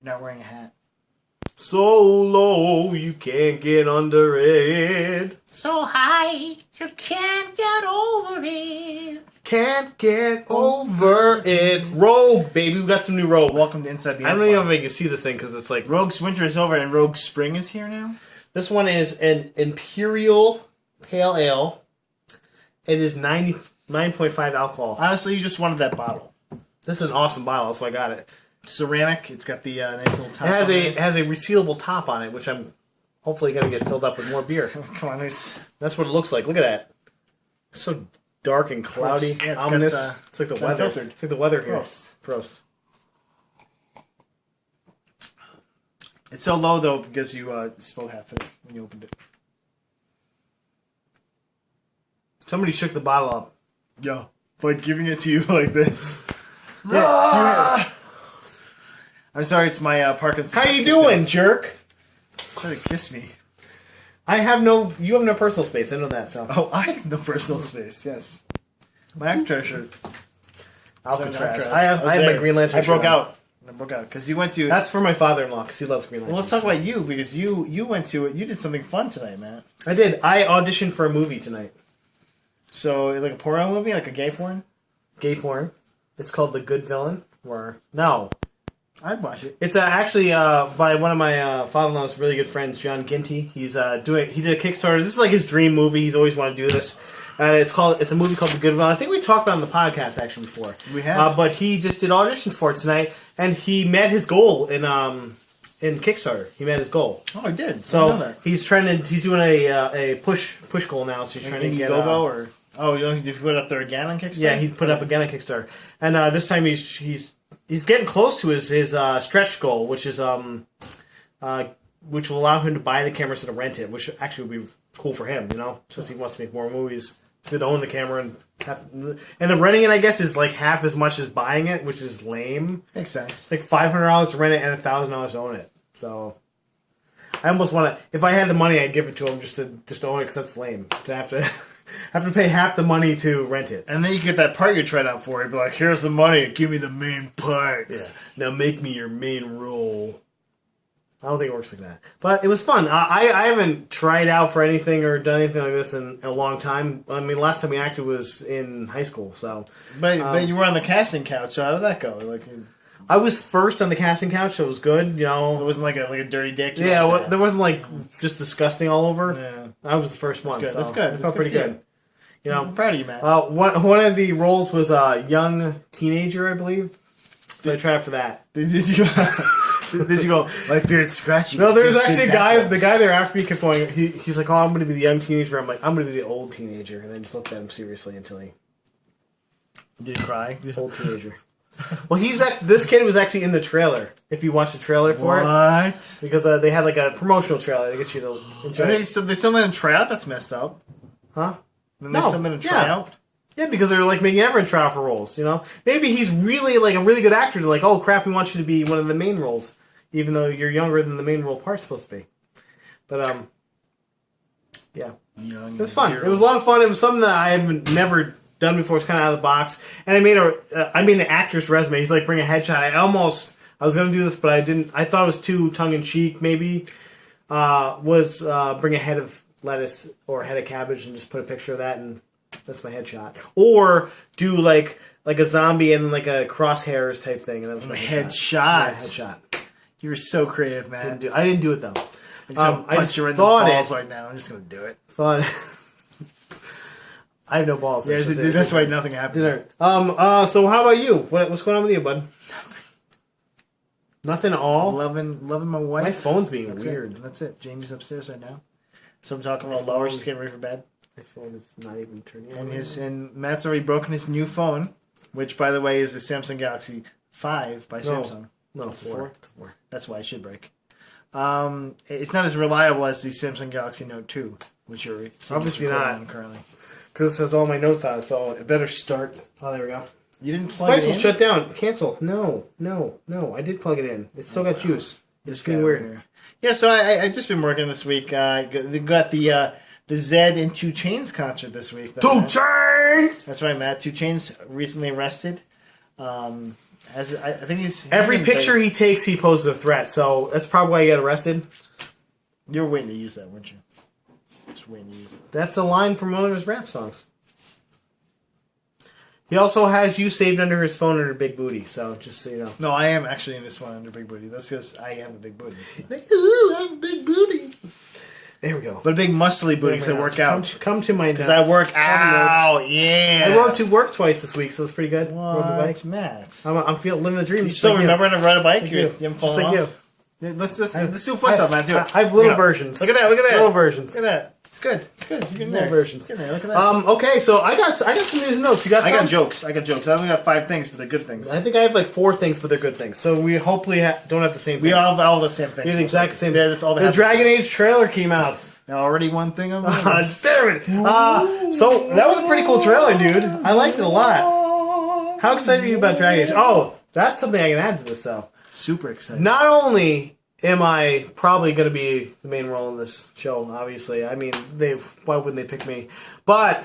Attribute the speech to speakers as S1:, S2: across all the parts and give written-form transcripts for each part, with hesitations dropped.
S1: not wearing a hat.
S2: So low, you can't get under it.
S1: So high, you can't get over it.
S2: Can't get over it. Rogue, baby. We got some new Rogue.
S1: Welcome to Inside the
S2: I don't
S1: Empire.
S2: even know if you can see this thing because it's like...
S1: Rogue's winter is over and Rogue spring is here now?
S2: This one is an Imperial Pale Ale. It is 99.5 alcohol.
S1: Honestly, you just wanted that bottle.
S2: This is an awesome bottle. That's why I got it.
S1: Ceramic. It's got the nice little top.
S2: It has a resealable top on it, which I'm hopefully going to get filled up with more beer.
S1: Come on,
S2: That's what it looks like. Look at that. It's so dark and cloudy,
S1: yeah,
S2: ominous. It's like the weather.
S1: Unfiltered.
S2: It's like the weather here.
S1: Prost. It's so low though because you spilled half of it when you opened it.
S2: Somebody shook the bottle up.
S1: Yo, by giving it to you like this. I'm sorry, it's my Parkinson's.
S2: How you doing, jerk?
S1: Try to kiss me.
S2: You have no personal space. I know that. So.
S1: Oh, I have no personal space. Yes. My Alcatraz shirt.
S2: Alcatraz. I have my Green Lantern.
S1: I broke out because you went to.
S2: That's for my father-in-law because he loves Green Lantern.
S1: Well, let's talk about you because you went to it. You did something fun tonight, Matt.
S2: I did. I auditioned for a movie tonight.
S1: So, like a porno movie, like a gay porn.
S2: Gay porn. It's called The Good Villain. No.
S1: I'd watch it.
S2: It's actually by one of my father-in-law's really good friends, John Ginty. He did a Kickstarter. This is like his dream movie. He's always wanted to do this. And it's a movie called The Good Villain. I think we talked about it on the podcast actually before.
S1: We have.
S2: But he just did auditions for it tonight, and he met his goal in Kickstarter. He met his goal.
S1: Oh, I did.
S2: So
S1: I know that.
S2: he's doing a push goal now. So he's trying to get
S1: Indiegogo or did you put it up there again on Kickstarter?
S2: Yeah, he put it up again on Kickstarter, and this time he's getting close to his stretch goal, which is which will allow him to buy the camera instead of rent it, which actually would be cool for him, since he wants to make more movies. It's good to own the camera and the renting it, I guess, is like half as much as buying it, which is lame.
S1: Makes sense.
S2: It's like $500 to rent it and $1,000 to own it. So I almost want to. If I had the money, I'd give it to him just to own it because that's lame to have to pay half the money to rent it.
S1: And then you get that part you're trying out for. You'd be like, here's the money. Give me the main part.
S2: Yeah. Now make me your main role. I don't think it works like that. But it was fun. I haven't tried out for anything or done anything like this in a long time. I mean, last time we acted was in high school. So,
S1: But you were on the casting couch, so how did that go?
S2: I was first on the casting couch, so it was good,
S1: So it wasn't like a dirty dick?
S2: Yeah, there wasn't like just disgusting all over.
S1: Yeah.
S2: I was the first one.
S1: That's
S2: so
S1: good.
S2: It felt pretty good.
S1: I'm proud of you, man.
S2: One of the roles was a young teenager, I believe. So I tried out for that.
S1: Did you go? Did you go? My beard's scratchy.
S2: No, there's actually a guy. The guy there after me kept going. He's like, "Oh, I'm going to be the young teenager." I'm like, "I'm going to be the old teenager," and I just looked at him seriously until he.
S1: Did you cry?
S2: Old teenager. Well, this kid was actually in the trailer. If you watch the trailer for it,
S1: What?
S2: because they had like a promotional trailer to get you to enjoy it.
S1: So they still made him try out? That's messed up.
S2: Huh?
S1: Then they still made him try out?
S2: Yeah, because they're like making everyone try out for roles. Maybe he's really like a really good actor. They're like, "Oh crap, we want you to be one of the main roles." Even though you're younger than the main role part's supposed to be. But, yeah. It was fun. It was a lot of fun. It was something that I have never done before. It's kind of out of the box. And I made an actor's resume. He's like, bring a headshot. I was going to do this, but I didn't. I thought it was too tongue-in-cheek, maybe. Bring a head of lettuce or a head of cabbage and just put a picture of that, and that's my headshot. Or do like a zombie and then like a crosshairs type thing. And that was my headshot. Yeah, headshot.
S1: You were so creative, man.
S2: I didn't do it though.
S1: I punch you in the balls right now. I'm just gonna do it.
S2: I have no balls.
S1: Yeah, that's why nothing happened.
S2: So how about you? What's going on with you, bud? Nothing at all.
S1: Loving my wife.
S2: My phone's being weird.
S1: That's it. Jamie's upstairs right now. So I'm talking a little lower. She's getting ready for bed.
S2: My phone is not even turning on.
S1: And Matt's already broken his new phone, which by the way is the Samsung Galaxy 5 by Samsung.
S2: No, it's a 4.
S1: That's why it should break. It's not as reliable as the Samsung Galaxy Note 2, which you're
S2: obviously not
S1: currently.
S2: Because it says all my notes on it, so it better start. Oh, there we go.
S1: You didn't plug it in?
S2: Will shut down. Cancel. No. I did plug it in. It's still got juice. It's getting weird.
S1: Here. Yeah, so I just been working this week. Got the Zed and 2 Chainz concert this week.
S2: 2 Chainz!
S1: That's right, Matt. 2 Chainz recently arrested. I think he's
S2: Every picture he takes, he poses a threat. So that's probably why he got arrested.
S1: You're waiting to use that, weren't you? Just waiting to use it.
S2: That's a line from one of his rap songs. He also has you saved under his phone under Big Booty. So just so you know.
S1: No, I am actually in this one under Big Booty. That's because I have a big booty. Like, ooh, I have a big booty.
S2: There we go.
S1: But a big muscly booty because I work out.
S2: Come to my
S1: because I work out. Yeah.
S2: I rode to work twice this week, so it's pretty good.
S1: What?
S2: Rode the bike.
S1: Matt.
S2: I'm feeling living the dream.
S1: You still remember how to ride a bike? You
S2: Just
S1: haven't fallen
S2: like
S1: off?
S2: you.
S1: Yeah, let's do a flex up, Matt. Do it.
S2: I have little versions.
S1: Look at that. Look at that.
S2: Little versions.
S1: Look at that. It's good. It's good. You're getting
S2: Little
S1: there.
S2: versions.
S1: Get there. Look at that.
S2: Okay, so I got some news and notes. You got some?
S1: I got jokes. I only got 5 things, but they're good things.
S2: I think I have like 4 things, but they're good things. So we hopefully don't have the same things.
S1: We all have all the same things.
S2: We have the exact same.
S1: Yeah, that's all
S2: the Dragon Age trailer came out.
S1: Now already one thing on
S2: Damn it! So that was a pretty cool trailer, dude. I liked it a lot. How excited are you about Dragon Age? Oh, that's something I can add to this, though.
S1: Super excited.
S2: Not only am I probably going to be the main role in this show, obviously. I mean, why wouldn't they pick me? But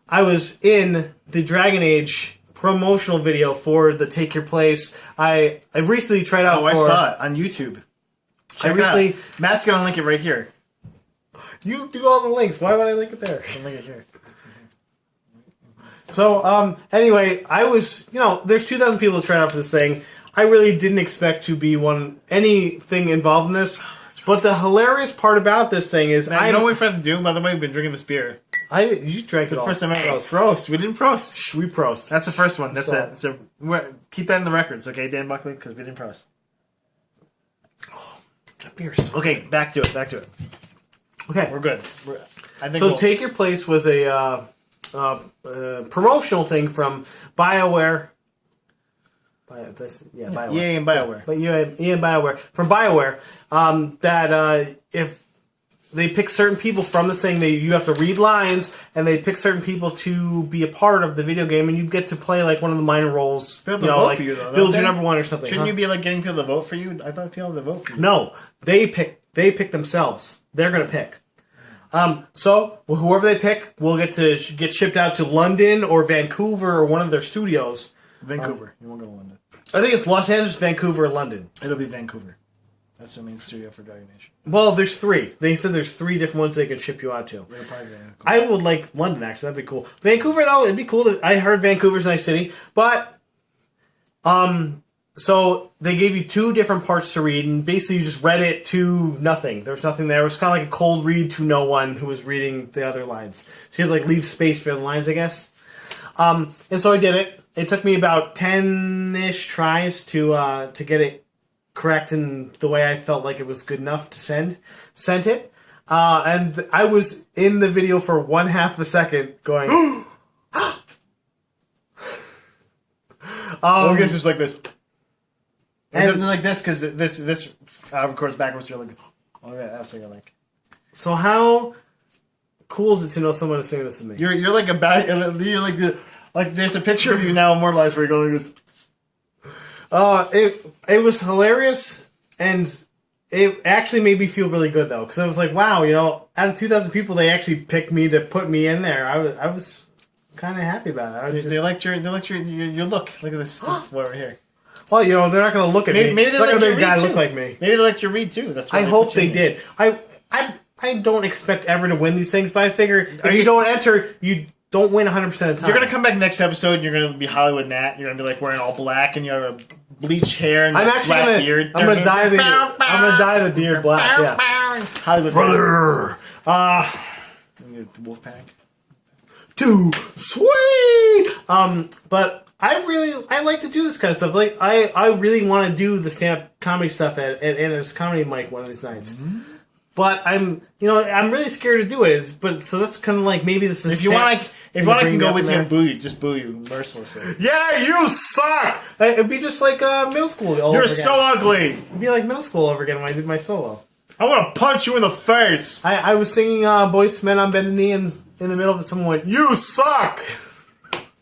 S2: I was in the Dragon Age promotional video for the Take Your Place. I recently tried out
S1: I saw it on YouTube. Matt's going to link it right here.
S2: You do all the links. Why would I link it there?
S1: I'll link it here.
S2: So, anyway, I was, there's 2,000 people trying out for this thing. I really didn't expect to be anything involved in this. But the hilarious part about this thing is,
S1: Man, you know what we've had to do? By the way, we've been drinking this beer.
S2: You drank it all.
S1: First time ever. Prost. We didn't prost.
S2: We prost.
S1: That's the first one. That's it. So keep that in the records, okay, Dan Buckley? Because we didn't prost.
S2: Oh, that beer's so
S1: okay, back to it. Okay, we're good. I think
S2: so Take Your Place was a promotional thing from BioWare. BioWare.
S1: EA and BioWare.
S2: But EA and BioWare. From BioWare, that if they pick certain people from this thing, you have to read lines, and they pick certain people to be a part of the video game, and you get to play like one of the minor roles.
S1: People to vote for you, though.
S2: Build your number one or something.
S1: Shouldn't you be like getting people to vote for you? I thought people had to vote for you.
S2: No, they pick themselves. They're going to pick. So whoever they pick will get shipped out to London or Vancouver or one of their studios.
S1: Vancouver. You won't go to London.
S2: I think it's Los Angeles, Vancouver, or London.
S1: It'll be Vancouver. That's the main studio for Dragon Age.
S2: Well, there's 3. They said there's 3 different ones they can ship you out to. I would like London, actually. That'd be cool. Vancouver, though, it'd be cool. I heard Vancouver's a nice city. But, so they gave you 2 different parts to read, and basically you just read it to nothing. There was nothing there. It was kind of like a cold read to no one who was reading the other lines. So you had to like leave space for the lines, I guess. And so I did it. It took me about 10-ish tries to get it correct in the way I felt like it was good enough to sent it. And I was in the video for 1/2 a second going...
S1: I guess it's like this. Something like this, because this records backwards. You're like, oh yeah, I was thinking like.
S2: So how cool is it to know someone is famous than me?
S1: You're like a bad. You're like there's a picture of you now immortalized where you're going like this.
S2: It was hilarious, and it actually made me feel really good though, because I was like, wow, out of 2,000 people, they actually picked me to put me in there. I was kind of happy about it. They
S1: liked your look. Look at this boy right here.
S2: Well, they're not going to look at me.
S1: Maybe they're not going to make a guy
S2: look like me.
S1: Maybe they liked your read too. That's.
S2: I hope they did. I don't expect ever to win these things, but I figure if you don't enter, you don't win 100% of the time.
S1: You're going to come back next episode, and you're going to be Hollywood Nat. You're going to be like wearing all black, and you have a bleached hair and black beard.
S2: I'm going to dye the beard black. Yeah.
S1: Hollywood
S2: brother.
S1: The Wolfpack.
S2: Too sweet. But I like to do this kind of stuff. Like I really want to do the stand-up comedy stuff at this comedy mic one of these nights. Mm-hmm. But I'm really scared to do it. So that's kind of like maybe this is.
S1: If you want, I can go with you and boo you. Just boo you mercilessly.
S2: Yeah, you suck. It'd be just like middle school.
S1: You're so ugly.
S2: It'd be like middle school over again when I did my solo.
S1: I want to punch you in the face.
S2: I was singing Boyz II Men on Bended Knee, and in the middle of it, someone went, "You suck."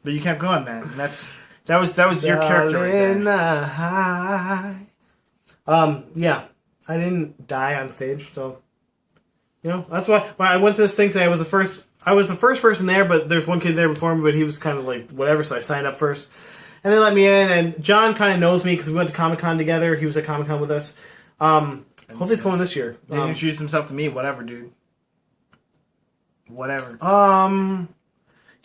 S1: But you kept going, man. That was your character right there.
S2: Yeah, I didn't die on stage, so that's why when I went to this thing today. I was the first person there, but there's one kid there before me, but he was kind of like whatever, so I signed up first. And they let me in, and John kind of knows me because we went to Comic-Con together. He was at Comic-Con with us. Hopefully it's going this year.
S1: He introduced himself to me. Whatever, dude. Whatever.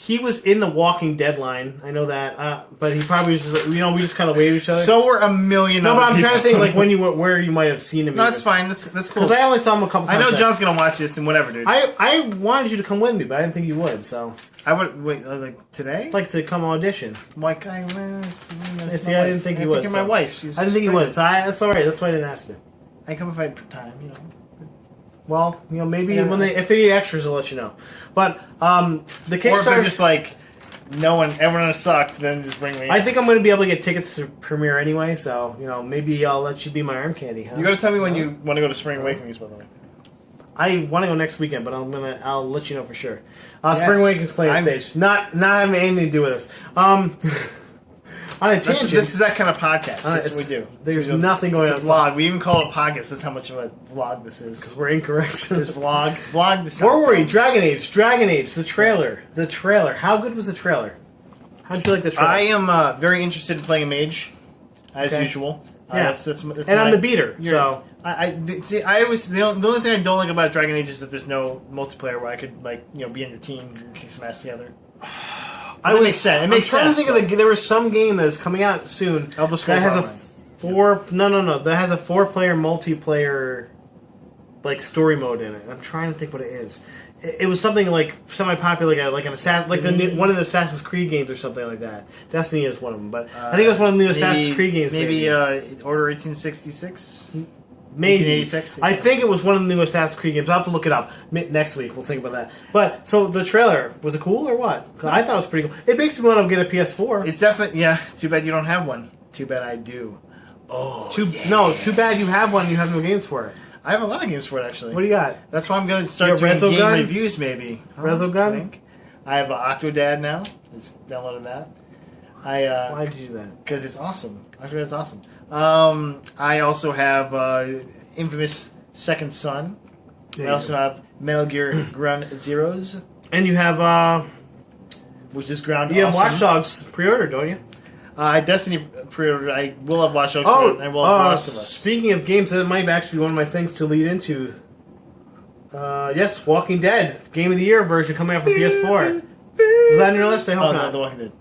S2: He was in the Walking Dead line. I know that. But he probably was just, we just kind of waved at each other.
S1: So were a million
S2: No,
S1: other
S2: but I'm
S1: people.
S2: trying to think like where you might have seen him.
S1: No, that's fine. That's cool.
S2: Because I only saw him a couple times.
S1: I know John's going to watch this and whatever, dude.
S2: I wanted you to come with me, but I didn't think you would, so.
S1: I would, wait, like today?
S2: I'd like to come audition.
S1: Like,
S2: See, I didn't think you would.
S1: You're my wife.
S2: I didn't think you would, so that's alright. That's why I didn't ask you.
S1: I come if I have time,
S2: Well, maybe if they need extras, I'll let you know. But the Kickstarter,
S1: or if they're just like, everyone has sucked, then just bring me.
S2: I think I'm going to be able to get tickets to premiere anyway, so maybe I'll let you be my arm candy. Huh?
S1: You got to tell me when you want to go to Spring Awakenings, by the way.
S2: I want to go next weekend, but I'll let you know for sure. Spring Awakenings playing on stage, not having anything to do with this. On a tangent.
S1: This is that kind of podcast. That's what we do.
S2: There's nothing going on.
S1: It's a vlog. We even call it a podcast. That's how much of a vlog this is.
S2: Because we're incorrect.
S1: This vlog. This
S2: Don't worry, Dragon Age, the trailer. Yes. The trailer. How good was the trailer? How'd you like the trailer?
S1: I am very interested in playing a mage, as usual.
S2: Yeah,
S1: that's
S2: and I'm the beater. So
S1: I always the only thing I don't like about Dragon Age is that there's no multiplayer where I could be on your team and kick some ass together. It makes sense.
S2: I'm trying to think of there was some game that's coming out soon
S1: Elder Scrolls
S2: that has that has a 4-player multiplayer story mode in it. I'm trying to think what it is. It was something like semi-popular, like an assassin, one of the Assassin's Creed games or something like that. Destiny is one of them, but I think it was one of the new Assassin's Creed games.
S1: Maybe Order 1866.
S2: Maybe.
S1: 1886.
S2: I think it was one of the new Assassin's Creed games. I'll have to look it up. Next week, we'll think about that. But, so, the trailer, was it cool or what? I thought it was pretty cool. It makes me want to get a PS4.
S1: It's definitely, too bad you don't have one. Too bad I do. Oh,
S2: No, too bad you have one and you have no games for it.
S1: I have a lot of games for it, actually.
S2: What do you got?
S1: That's why I'm going to start doing game reviews, maybe.
S2: Resogun?
S1: I have Octodad now. Just downloaded that.
S2: Why did you do that?
S1: Because it's awesome. Octodad's awesome. I also have Infamous Second Son. I also have Metal Gear Ground Zeroes.
S2: And you have,
S1: which is Ground
S2: You
S1: awesome.
S2: have Watch Dogs pre-ordered, don't you?
S1: Destiny pre-ordered. I will have Watch Dogs pre-ordered. And I will have The Last of Us.
S2: Speaking of games, that might actually be one of my things to lead into. Yes, Walking Dead. Game of the Year version coming out for PS4. Was that on your list? I hope not.
S1: No, The Walking Dead.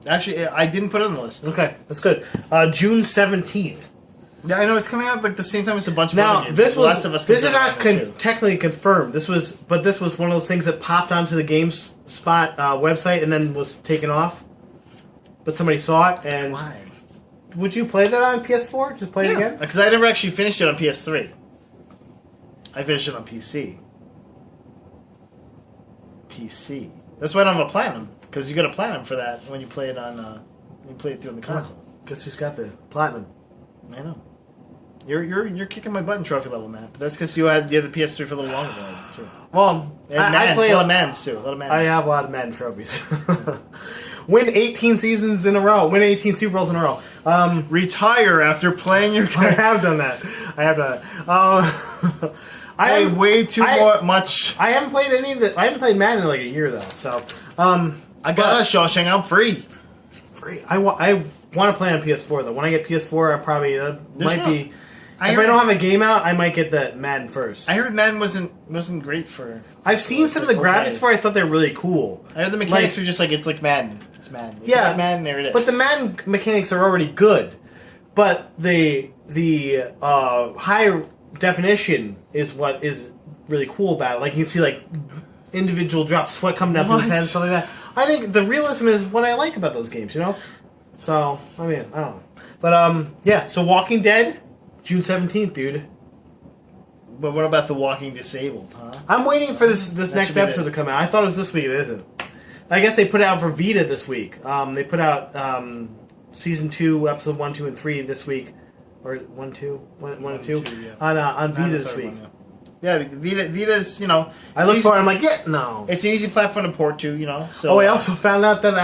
S1: Actually, I didn't put it on the list.
S2: Okay, that's good. June 17th.
S1: Yeah, I know it's coming out the same time as a bunch of
S2: now,
S1: other games.
S2: This is not
S1: too.
S2: technically confirmed. This was one of those things that popped onto the GameSpot website and then was taken off. But somebody saw it and.
S1: Why?
S2: Would you play that on PS4? Just play it again?
S1: Because I never actually finished it on PS3. I finished it on PC. PC. That's why I don't have a platinum. Because you get a platinum for that when you play it on. You play it through on the console.
S2: Guess who's got the platinum?
S1: I know. You're kicking my butt in trophy level, Matt. But that's because you had the PS3 for a little longer than I did, too.
S2: Well,
S1: I play a lot of Maddens, too.
S2: I have a lot of Madden trophies. Win 18 seasons in a row. Win 18 Super Bowls in a row.
S1: Retire after playing your game.
S2: I have done that. I
S1: play way too much.
S2: I haven't played any of the. I haven't played Madden in like a year though. So
S1: I got a Shawshank. I'm free.
S2: I want to play on PS4 though. When I get PS4, I probably might be. If I don't have a game out, I might get the Madden first.
S1: I heard Madden wasn't great for.
S2: I've seen some of the graphics for it. I thought they're really cool.
S1: I heard the mechanics were just it's like Madden. It's Madden. It's
S2: yeah,
S1: like Madden. There it is.
S2: But the Madden mechanics are already good. But the high definition is what is really cool about it. Like you can see individual drops, sweat coming down from his head and stuff like that. I think the realism is what I like about those games. So I mean I don't know. But yeah. So Walking Dead. June 17th, dude.
S1: But what about The Walking Disabled, huh?
S2: I'm waiting for this next episode to come out. I thought it was this week. It isn't. I guess they put it out for Vita this week. They put out Season 2, Episode 1, 2, and 3 this week. Or 1, 2? 1 and 2?
S1: Yeah.
S2: On Vita this week.
S1: Yeah, Vita's,
S2: I look for it, I'm like, no.
S1: It's an easy platform to port to, so...
S2: I also found out that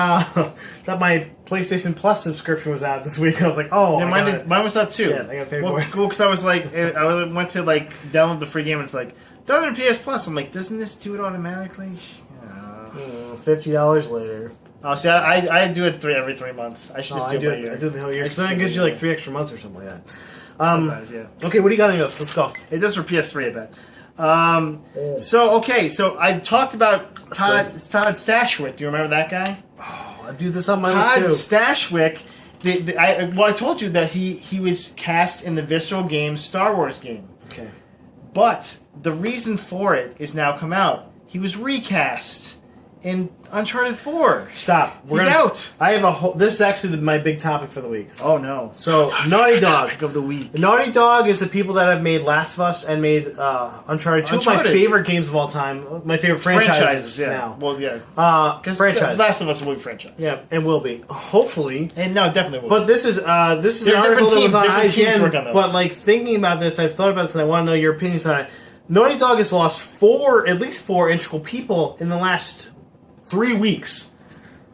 S2: that my PlayStation Plus subscription was out this week. I was like,
S1: yeah, mine was out too.
S2: Shit, I gotta pay for it.
S1: Cool, because I was like, I went to download the free game and it's like, download PS Plus. I'm like, doesn't this do it automatically?
S2: $50 later.
S1: Oh, see, I do it every 3 months. I should just do it by year.
S2: I do the whole year. So then it gives you like 3 extra months or something like that.
S1: Sometimes, yeah.
S2: Okay, what do you got on your list? Let's go.
S1: It does for PS3, I bet. So I talked about Todd Stashwick. Do you remember that guy?
S2: Oh, I do this on my
S1: Todd
S2: list too.
S1: Stashwick. I told you that he was cast in the Visceral Games Star Wars game.
S2: Okay.
S1: But the reason for it is now come out. He was recast in Uncharted 4.
S2: Stop.
S1: He's out.
S2: I have a whole... This is actually my big topic for the week.
S1: Oh, no.
S2: So, Naughty Dog.
S1: Topic of the week.
S2: Naughty Dog is the people that have made Last of Us and made Uncharted. Two of my favorite games of all time. My favorite franchises
S1: yeah.
S2: now.
S1: Well, yeah.
S2: Franchise.
S1: Last of Us will be franchise.
S2: Yeah, it will be. Hopefully.
S1: And no, it definitely will.
S2: But this is an article that was on IGN. But like thinking about this, I've thought about this and I want to know your opinions on it. Naughty Dog has lost at least four integral people in the last 3 weeks.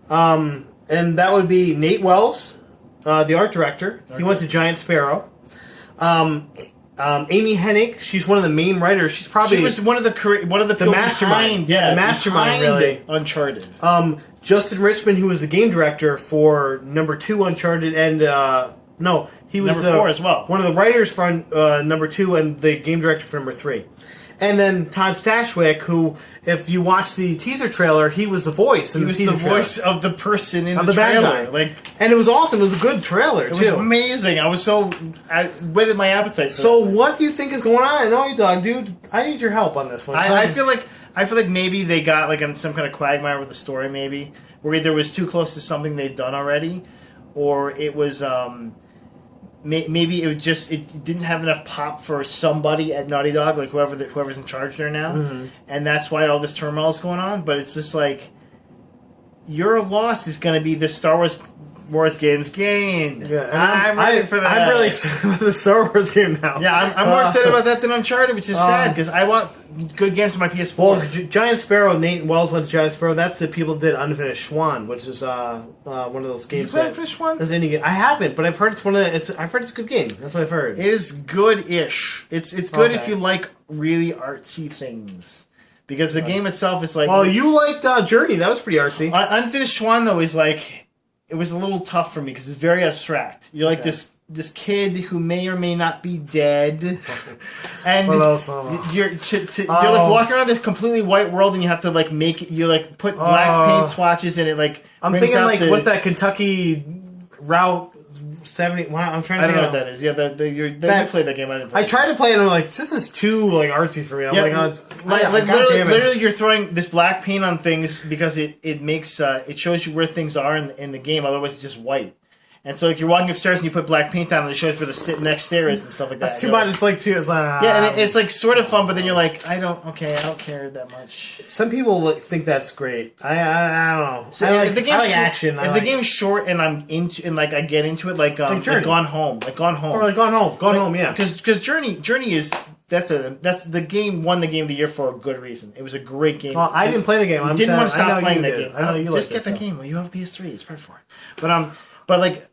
S2: And that would be Nate Wells, the art director. Okay. He went to Giant Sparrow. Amy Hennig, she's one of the main writers. She was one of the
S1: mastermind.
S2: The mastermind, really.
S1: Uncharted.
S2: Justin Richmond, who was the game director for number 2 Uncharted, and he was
S1: number 4 as well.
S2: One of the writers for number 2 and the game director for number 3. And then Todd Stashwick, who, if you watch the teaser trailer, he was the voice.
S1: He was the voice of the person in the trailer.
S2: And it was awesome. It was a good trailer, too.
S1: It was amazing. I whetted my appetite.
S2: So what do you think is going on? Naughty Dog, dude, I need your help on this one.
S1: I feel like maybe they got like on some kind of quagmire with the story, maybe where either it was too close to something they'd done already, or it was maybe it didn't have enough pop for somebody at Naughty Dog, like whoever's in charge there now, and that's why all this turmoil is going on. But it's just like your loss is going to be the Star Wars games game.
S2: Yeah,
S1: I'm ready for that.
S2: I'm really excited about the Star Wars game now.
S1: Yeah, I'm more excited about that than Uncharted, which is sad because I want good games for my PS4.
S2: Well, Giant Sparrow, Nate Wells went to Giant Sparrow. That's the people that did Unfinished Swan, which is one of those games.
S1: Did you play Unfinished Swan?
S2: I haven't, but I've heard it's I've heard it's a good game. That's what I've heard.
S1: It is good-ish. It's good if you like really artsy things. Because the game itself is like...
S2: Well, you liked Journey. That was pretty artsy.
S1: Unfinished Swan, though, is like... It was a little tough for me because it's very abstract. You're like this kid who may or may not be dead, and you're like walking around this completely white world, and you have to like put black paint swatches in it. Like
S2: I'm thinking like what's that Kentucky Route 70? I'm trying to.
S1: I don't know what that is. Yeah, you played that game.
S2: I tried to play it, and I'm like, this is too like artsy for me. I'm
S1: literally, you're throwing this black paint on things because it makes it shows you where things are in the game. Otherwise, it's just white. And so, like, you're walking upstairs and you put black paint on, and it shows where the next stair is and stuff like that.
S2: That's too much. It's like
S1: yeah, and it's like sort of fun, but then you're like, I don't care that much.
S2: Some people think that's great. I don't know.
S1: So
S2: I like
S1: action. If the game's short and I'm into and like I get into it, like Gone Home, or like Gone Home, yeah. Because Journey is. That's the game won the game of the year for a good reason. It was a great game.
S2: Well, I didn't play the game.
S1: I didn't want to stop playing that game.
S2: I know you
S1: just get the game. Well, you have a PS3. It's perfect for it. But like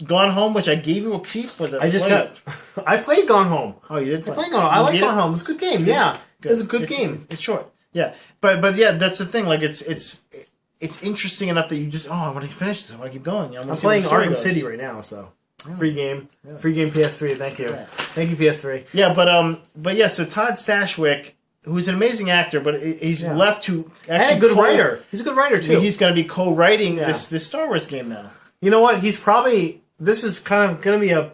S1: Gone Home, which I gave you a cheap with it.
S2: I played Gone Home.
S1: Oh, you did play?
S2: I played Gone Home. I like Gone Home. It's a good game. Yeah, it's a good game.
S1: It's short. Yeah, but yeah, that's the thing. Like it's interesting enough that you just I want to finish this. I want to keep going.
S2: I'm playing Arkham City right now, so. Free game. Really? Free game PS3, thank you. Yeah. Thank you, PS3.
S1: Yeah, but yeah, so Todd Stashwick, who's an amazing actor, but he's left to actually...
S2: And a good writer. He's a good writer, too.
S1: He's going to be co-writing this Star Wars game now.
S2: You know what? He's probably... This is kind of going to be a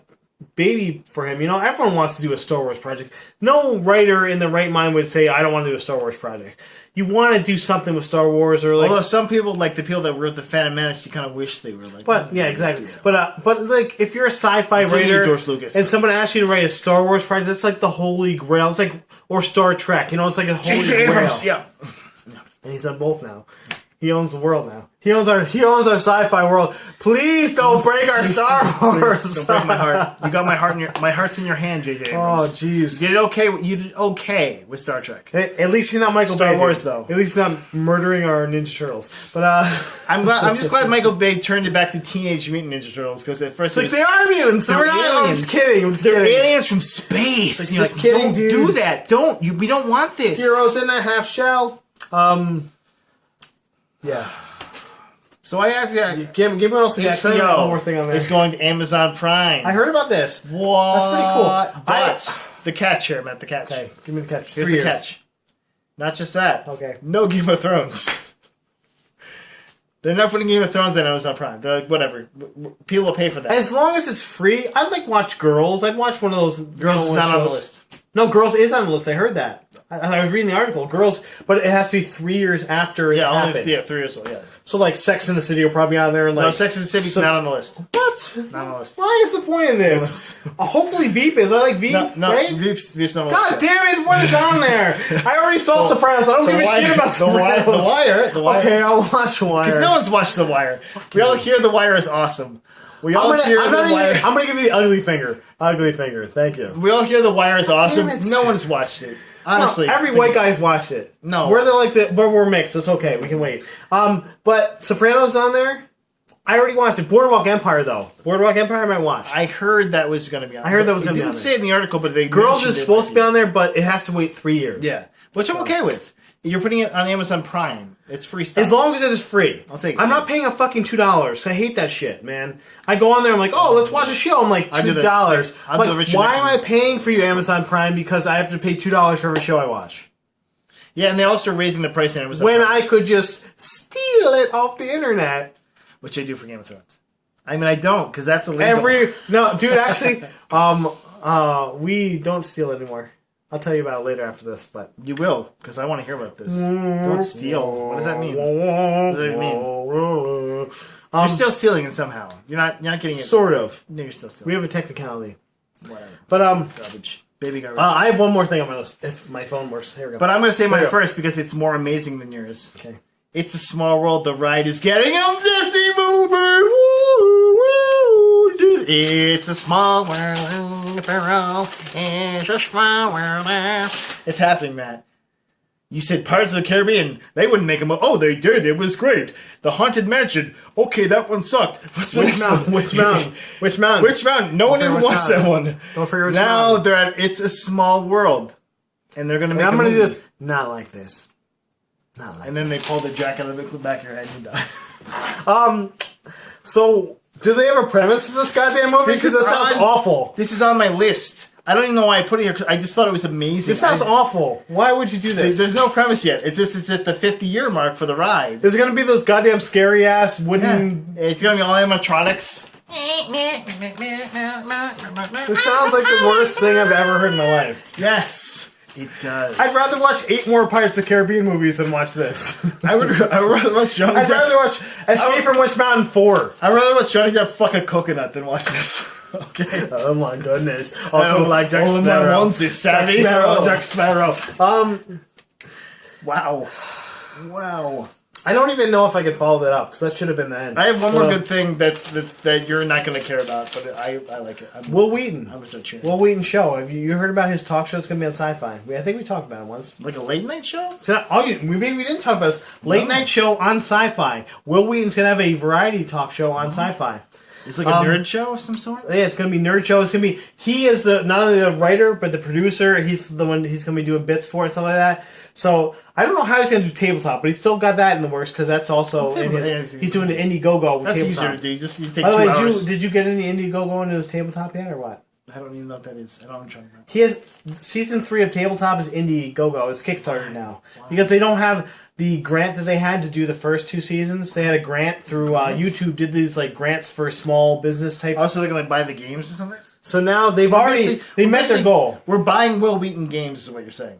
S2: baby for him. You know, everyone wants to do a Star Wars project. No writer in the right mind would say, I don't want to do a Star Wars project. You want to do something with Star Wars, or like.
S1: Although some people, like the people that wrote the Phantom Menace, you kind of wish they were like.
S2: But yeah, exactly. But like, if you're a sci-fi writer,
S1: George Lucas,
S2: and someone asks you to write a Star Wars project, that's like the holy grail. It's like or Star Trek, you know, it's like a holy grail.
S1: Yeah.
S2: And he's done both now. He owns the world now. He owns our sci-fi world. Please don't break our Star Wars.
S1: Please don't break my heart. You got my heart my heart's in your hand, J.J. Abrams.
S2: Oh, jeez.
S1: You did okay with Star Trek.
S2: At least he's not Michael Bay.
S1: Star Wars, though.
S2: At least he's not murdering our Ninja Turtles. But
S1: I'm just glad Michael Bay turned it back to Teenage Mutant Ninja Turtles because at first
S2: they are mutants. They're aliens. I'm just kidding.
S1: They're aliens from space.
S2: Just kidding,
S1: don't
S2: dude.
S1: Do that. Don't. We don't want this.
S2: Heroes in a half shell. Yeah.
S1: So I have
S2: Give me what else you got. Tell me one more
S1: HBO
S2: thing on there.
S1: is going to Amazon Prime.
S2: I heard about this.
S1: What?
S2: That's pretty cool.
S1: But the catch here, Matt. The catch.
S2: Okay, give me the catch.
S1: Here's
S2: 3
S1: the
S2: years.
S1: catch. Not just that.
S2: Okay.
S1: No Game of Thrones. They're not putting Game of Thrones on Amazon Prime. They're like, whatever. People will pay for that.
S2: As long as it's free, I'd like watch Girls. I'd watch one of those.
S1: Girls is not on the list.
S2: No, Girls is on the list. I heard that. I was reading the article. Girls, but it has to be 3 years after it happened.
S1: Yeah, 3 years old. Yeah.
S2: So like Sex in the City will probably be on there. And like,
S1: No, Sex and the City's not on the list.
S2: What?
S1: Not on the list.
S2: Why is the point of this? Hopefully Veep is. I like Veep.
S1: No,
S2: right?
S1: Veep's not on the
S2: God
S1: list.
S2: damn it! What is on there? I already saw Sopranos. I don't give a shit about Sopranos.
S1: The Wire.
S2: Okay, I'll watch Wire.
S1: Because no one's watched The Wire. We all hear The Wire is awesome. We all hear The Wire.
S2: I'm gonna give you the ugly finger. Ugly finger. Thank you.
S1: We all hear The Wire is awesome.
S2: damn it.
S1: No one's watched it. Honestly,
S2: No, every white guy's watched it.
S1: No.
S2: But we're mixed. It's okay. We can wait. But Sopranos on there. I already watched it. Boardwalk Empire though. Boardwalk Empire I might watch.
S1: I heard that was going to be on.
S2: I heard that was going to be on
S1: Didn't
S2: there.
S1: say it in the article, but they
S2: Girls
S1: mentioned
S2: is
S1: it
S2: supposed to be
S1: might
S2: on there, but it has to wait 3 years.
S1: Yeah, which I'm okay with. You're putting it on Amazon Prime. It's free stuff.
S2: As long as it is free.
S1: I'll take it.
S2: I'm not paying a fucking $2. I hate that shit, man. I go on there, I'm like, oh, let's watch a show. I'm like,
S1: I'll do
S2: $2.
S1: the-
S2: I'm
S1: I'll do the
S2: like,
S1: Richard
S2: why am
S1: Nixon.
S2: I paying for you, Amazon Prime? Because I have to pay $2 for every show I watch.
S1: Yeah, and they're also raising the price on Amazon
S2: When
S1: Prime,
S2: I could just steal it off the internet.
S1: which I do for Game of Thrones. I mean, I don't because that's illegal.
S2: No, dude, actually, we don't steal anymore. I'll tell you about it later after this, but
S1: You will, because I want to hear about this. Don't steal. What does that mean? What does that mean? You're still stealing it somehow. You're not getting it.
S2: Sort of.
S1: No, you're still stealing.
S2: We have a technicality.
S1: Whatever.
S2: But
S1: Garbage. Baby garbage.
S2: I have one more thing on my list. If my phone works, here we go.
S1: But I'm going to say
S2: There
S1: mine
S2: you go.
S1: first because it's more amazing than yours.
S2: Okay.
S1: It's a Small World. The ride is getting a Disney movie. Woo, woo, dude. It's a small world, Pharaoh. It's a small world. It's happening, Matt. You said Pirates of the Caribbean. They wouldn't make a movie. Oh, they did. It was great. The Haunted Mansion. Okay, that one sucked. What's the
S2: Which
S1: next
S2: mountain?
S1: one?
S2: Which mountain? Which mountain?
S1: Which mountain? No one
S2: forget
S1: even
S2: which
S1: watched
S2: mountain.
S1: that one.
S2: Don't forget which
S1: Now
S2: mountain.
S1: they're at It's a Small World. And they're going to make
S2: And I'm
S1: a
S2: going to
S1: movie.
S2: do this. Not like this. Not like
S1: And then they pull the jacket out of the back of your head and you die.
S2: So, do they have a premise for this goddamn movie?
S1: This
S2: Because
S1: is
S2: that sounds
S1: on-
S2: awful.
S1: This is on my list. I don't even know why I put it here because I just thought it was amazing.
S2: This sounds awful. Why would you do this?
S1: There's no premise yet. It's at the 50-year mark for the ride.
S2: Is it going to be those goddamn scary ass wooden...
S1: It's gonna be all animatronics.
S2: This sounds like the worst thing I've ever heard in my life.
S1: Yes, it does.
S2: I'd rather watch 8 more Pirates of the Caribbean movies than watch this.
S1: I would rather watch Johnny
S2: I'd
S1: Depp.
S2: rather watch Escape from Witch Mountain 4.
S1: I'd rather watch Johnny Depp fuck a coconut than watch this. Okay.
S2: Oh my goodness.
S1: I don't
S2: like Jack
S1: all in
S2: Sparrow.
S1: my onesie, savvy.
S2: Jack Sparrow.
S1: Wow. Wow.
S2: I don't even know if I could follow that up, because that should have been the end.
S1: I have one more
S2: Well,
S1: good thing that you're not going to care about, but I like it.
S2: Will Wheaton.
S1: I was so cheering.
S2: Will Wheaton show. Have you heard about his talk show? It's going to be on Sci-Fi. I think we talked about it once.
S1: Like a late night show?
S2: So we didn't talk about this. Late night show on Sci-Fi. Will Wheaton's going to have a variety talk show on Sci-Fi.
S1: It's like a nerd show of some sort?
S2: Yeah, it's going to be nerd show. It's going to be he is not only the writer but the producer. He's the one he's going to be doing bits for and stuff like that. So I don't know how he's going to do tabletop, but he's still got that in the works because that's also in his. He's doing the Indiegogo with
S1: That's
S2: tabletop.
S1: easier to do. You take
S2: By the
S1: 2
S2: way,
S1: hours.
S2: did you get any Indiegogo into his tabletop yet or what?
S1: I don't even know what that is. I don't know what I'm trying to remember.
S2: He has season 3 of tabletop is Indiegogo. It's Kickstarter now because they don't have the grant that they had to do the first 2 seasons. They had a grant through YouTube. Did these like grants for small business type.
S1: Also, they can like buy the games or something?
S2: So now they've already met their goal.
S1: We're buying Will Wheaton games, is what you're saying.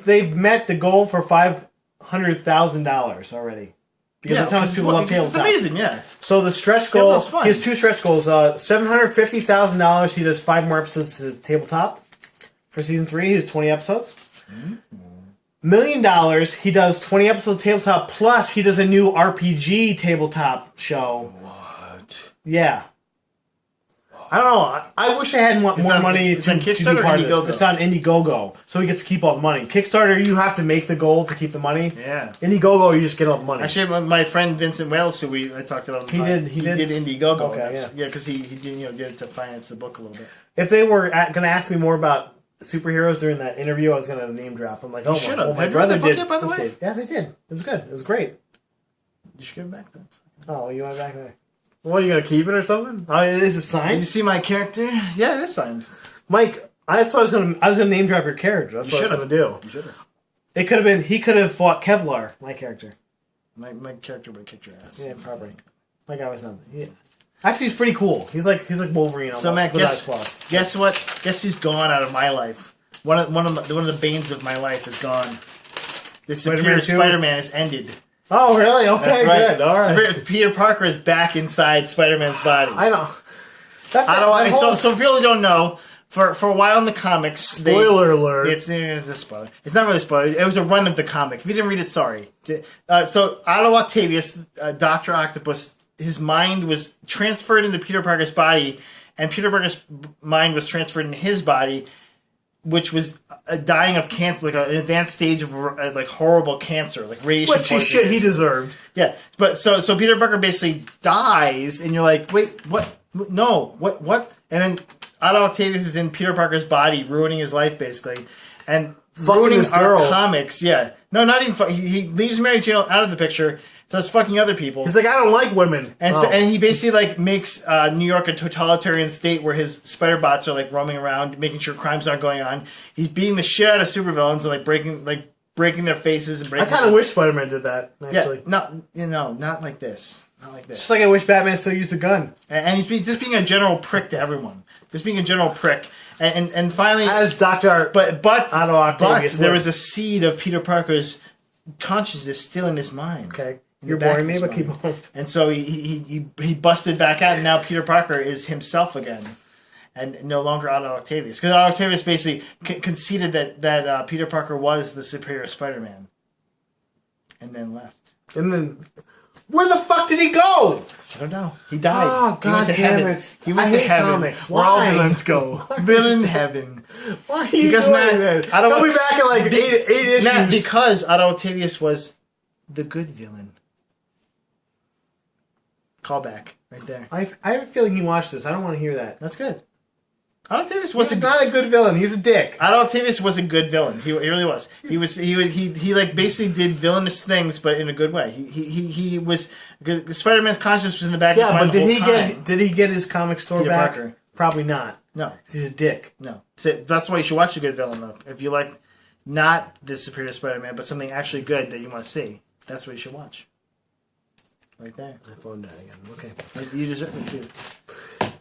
S2: They've met the goal for $500,000 already. Because that's how much people love tabletop.
S1: It's amazing, yeah.
S2: So the stretch goal,
S1: Tabletop's fun.
S2: he has 2 stretch goals. $750,000. He does 5 more episodes of tabletop for season 3. He does 20 episodes. $1 million. He does 20 episodes of tabletop. Plus, he does a new RPG tabletop show.
S1: What?
S2: Yeah. I don't know. I wish I had more money
S1: it's
S2: to
S1: on
S2: do
S1: Kickstarter or
S2: part of this.
S1: Indiegogo?
S2: It's on Indiegogo, so he gets to keep all the money. Kickstarter, you have to make the goal to keep the money.
S1: Yeah.
S2: Indiegogo, you just get all the money.
S1: Actually, my friend Vincent Wales, who I talked about,
S2: He did
S1: Indiegogo.
S2: Okay,
S1: yeah, because he did it to finance the book a little bit.
S2: If they were going to ask me more about superheroes during that interview, I was going to name drop. I'm like, oh,
S1: should
S2: my
S1: have.
S2: my
S1: Have you
S2: brother
S1: read the book
S2: did.
S1: yet, by the way?
S2: Yeah, they did. It was good. It was great.
S1: You should give it back then.
S2: Oh, you want it back there? What, are you going to keep it or something? Oh, is it signed?
S1: Did you see my character? Yeah, it is signed.
S2: Mike, that's what I was gonna name drop your character. That's what I was gonna do.
S1: You should have.
S2: It could have been, he could have fought Kevlar, my character.
S1: My character would kick your ass.
S2: Yeah, probably. My guy was not. Yeah. Actually, he's pretty cool. He's like Wolverine almost.
S1: So Matt,
S2: guess
S1: what? Guess who's gone out of my life? One of the banes of my life is gone. The Superior Spider-Man has ended.
S2: Oh, really? Okay,
S1: that's right.
S2: Good. All right.
S1: Peter Parker is back inside Spider-Man's body.
S2: I know.
S1: So if people don't know, for a while in the comics,
S2: spoiler alert.
S1: It's a spoiler. It's not really a spoiler. It was a run of the comic. If you didn't read it, sorry. So Otto Octavius, Dr. Octopus, his mind was transferred into Peter Parker's body, and Peter Parker's mind was transferred in his body, which was dying of cancer, like an advanced stage of like horrible cancer, like radiation.
S2: What shit he deserved.
S1: Yeah, but so Peter Parker basically dies, and you're like, wait, what? No, what? And then Otto Octavius is in Peter Parker's body, ruining his life basically, and ruining our comics. Yeah, no, not even. He leaves Mary Jane out of the picture. Starts fucking other people.
S2: He's like, I don't like women.
S1: And so, and he basically like makes New York a totalitarian state where his spider bots are like roaming around, making sure crimes aren't going on. He's beating the shit out of supervillains and like breaking their faces and breaking.
S2: I kind of wish Spider-Man did that. Actually,
S1: yeah, not like this. Not like this.
S2: Just like I wish Batman still used a gun.
S1: And he's just being a general prick to everyone. Just being a general prick. And finally,
S2: as Dr.
S1: But
S2: Otto Octavius,
S1: there was a seed of Peter Parker's consciousness still in his mind.
S2: Okay. You're boring me, but keep on.
S1: And so he busted back out, and now Peter Parker is himself again, and no longer Otto Octavius. Because Otto Octavius basically conceded that Peter Parker was the superior Spider-Man, and then left.
S2: And then, where the fuck did he go?
S1: I don't know. He died.
S2: Oh, God damn it.
S1: He went to heaven.
S2: Comics.
S1: Where all villains go. Villain heaven.
S2: Why are you doing this? He'll be back in like eight issues.
S1: Matt, because Otto Octavius was the good villain. Callback right there.
S2: I have a feeling he watched this. I don't want to hear that.
S1: That's good. Otto Octavius was
S2: not a good villain. He's a dick.
S1: Otto Octavius was a good villain. He really was. He like basically did villainous things, but in a good way. He was Spider-Man's conscience was in the back of his mind.
S2: Yeah, but did he get his comic store
S1: Peter
S2: back?
S1: Parker.
S2: Probably not.
S1: No,
S2: he's a dick.
S1: No, so that's why you should watch a good villain though. If you like not the superior Spider-Man, but something actually good that you want to see, that's what you should watch. Right there.
S2: My phone died again. Okay.
S1: You deserve it too.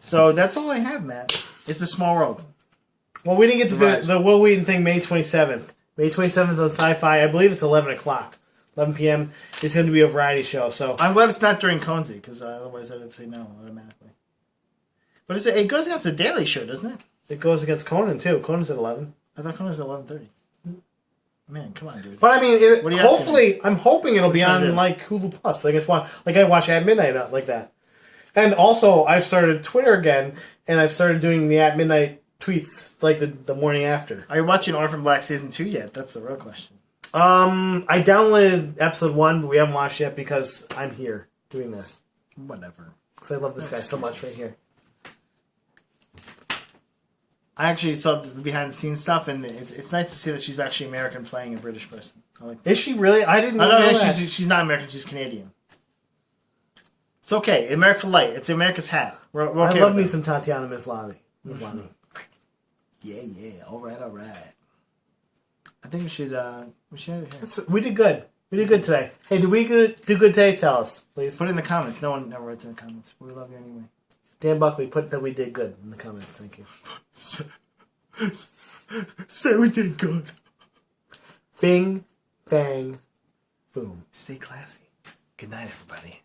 S1: So that's all I have, Matt. It's a small world.
S2: Well, we didn't get to the Will Wheaton thing May 27th. May 27th on Sci-Fi. I believe it's 11 o'clock. 11 p.m. It's going to be a variety show. So
S1: I'm glad it's not during Conzi, because otherwise I'd say no automatically. But it goes against the Daily Show, doesn't it?
S2: It goes against Conan, too. Conan's at 11.
S1: I thought Conan was at 11:30. Man, come on, dude.
S2: But I mean, hopefully, I'm hoping it'll be on like Hulu Plus. Like I watch at midnight like that. And also, I've started Twitter again, and I've started doing the at midnight tweets like the morning after.
S1: Are you watching Orphan Black season 2 yet? That's the real question.
S2: I downloaded episode 1, but we haven't watched yet because I'm here doing this.
S1: Whatever.
S2: Because I love this guy so much right here.
S1: I actually saw the behind-the-scenes stuff, and it's nice to see that she's actually American playing a British person. I like that.
S2: Is she really? I didn't know
S1: that.
S2: She's
S1: not American. She's Canadian. It's okay. America Light. It's America's hat. We're okay.
S2: I love me some Tatiana Maslany.
S1: Yeah. All right. I think we should end it here.
S2: We did good. We did good today. Hey, did we do good today? Tell us, please.
S1: Put it in the comments. No one ever writes in the comments. We love you anyway.
S2: Dan Buckley, put that we did good in the comments. Thank you.
S1: Say we did good.
S2: Bing, bang, boom.
S1: Stay classy. Good night, everybody.